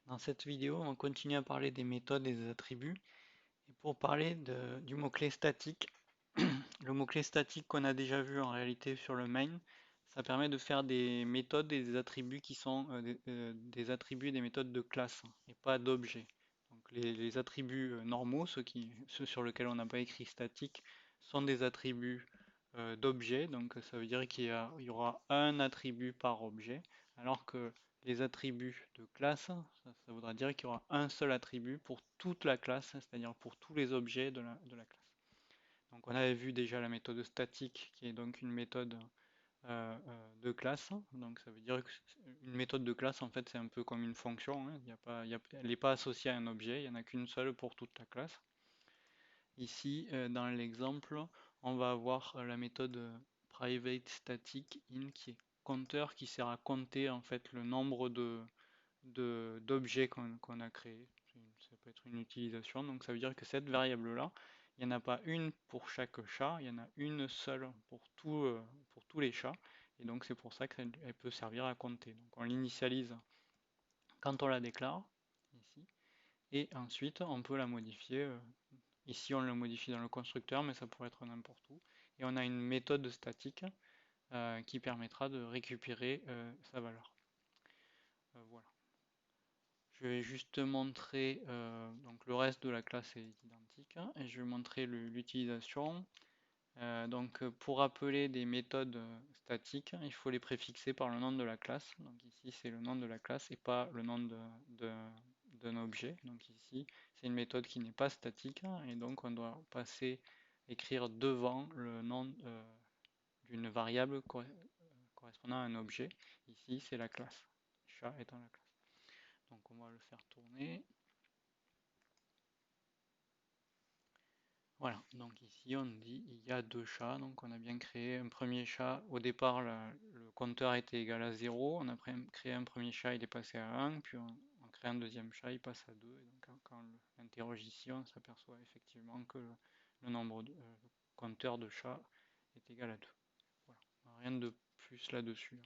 Dans cette vidéo, on continue à parler des méthodes et des attributs. Et pour parler du mot-clé statique, le mot-clé statique qu'on a déjà vu en réalité sur le main, ça permet de faire des méthodes et des attributs qui sont des attributs et des méthodes de classe et pas d'objets. Donc les attributs normaux, ceux sur lesquels on n'a pas écrit statique, sont des attributs d'objets. Donc ça veut dire qu'il y aura un attribut par objet, alors que les attributs de classe, ça voudra dire qu'il y aura un seul attribut pour toute la classe, c'est-à-dire pour tous les objets de la classe. Donc on avait vu déjà la méthode statique, qui est donc une méthode de classe. Donc ça veut dire qu'une méthode de classe, en fait, c'est un peu comme une fonction, hein. Elle n'est pas associée à un objet, il n'y en a qu'une seule pour toute la classe. Ici, dans l'exemple, on va avoir la méthode private static in, qui est compteur, qui sert à compter en fait le nombre d'objets qu'on a créés. Ça peut être une utilisation. Donc ça veut dire que cette variable-là, il n'y en a pas une pour chaque chat, il y en a une seule pour tous les chats. Et donc c'est pour ça qu'elle peut servir à compter. Donc on l'initialise quand on la déclare, ici. Et ensuite on peut la modifier. Ici on la modifie dans le constructeur, mais ça pourrait être n'importe où. Et on a une méthode statique qui permettra de récupérer sa valeur. Voilà. Je vais juste montrer, donc le reste de la classe est identique, hein, et je vais montrer l'utilisation. Donc pour appeler des méthodes statiques, il faut les préfixer par le nom de la classe. Donc ici c'est le nom de la classe et pas le nom d'un objet. Donc ici c'est une méthode qui n'est pas statique, hein, et donc on doit écrire devant le nom d'une variable correspondant à un objet. Ici c'est la classe, chat étant la classe. Donc on va le faire tourner. Voilà, donc ici on dit il y a deux chats, donc on a bien créé un premier chat. Au départ, le compteur était égal à 0, on a créé un premier chat, il est passé à 1, puis on crée un deuxième chat, il passe à 2, et donc quand on interroge ici, on s'aperçoit effectivement que le nombre de compteur de chats est égal à 2. Voilà, rien de plus là-dessus.